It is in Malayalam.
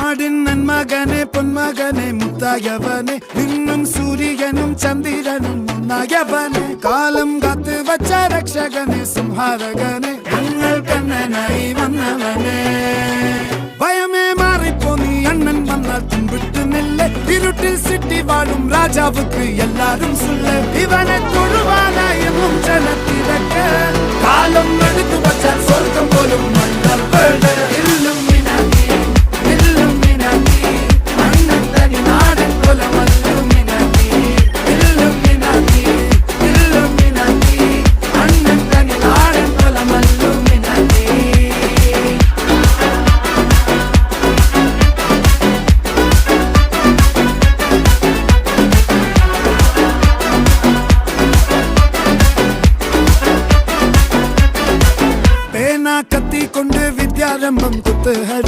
നാടിൻ നന്മകനെ പൊന്മകനെ മുത്തായവനെ നിന്നും സൂര്യനും ചന്ദ്രനും ഒന്നായവനെ കാലം കാത്ത് വച്ച രക്ഷകനെ സംഹാരകനെ ഞങ്ങൾ കണ്ണനായി വന്നവനെ ഭയമേ മാറിപ്പോ നീ അണ്ണൻ വന്നാൽ തുമ്പിട്ട് നില്ല ഇരുട്ടിൽ സിറ്റി വാഴും രാജാവുക്ക് എല്ലാരും സുല്ല ഇവനെ തൊഴുവാനായി എന്നും ജനത്തിരക്ക് കാലം എടുത്തു വച്ചാൽ സ്വർഗം പോലും മണ്ണൽ വേണ്ട കത്തി കൊണ്ട് വിദ്യാരംഭം കുത്തുഹരി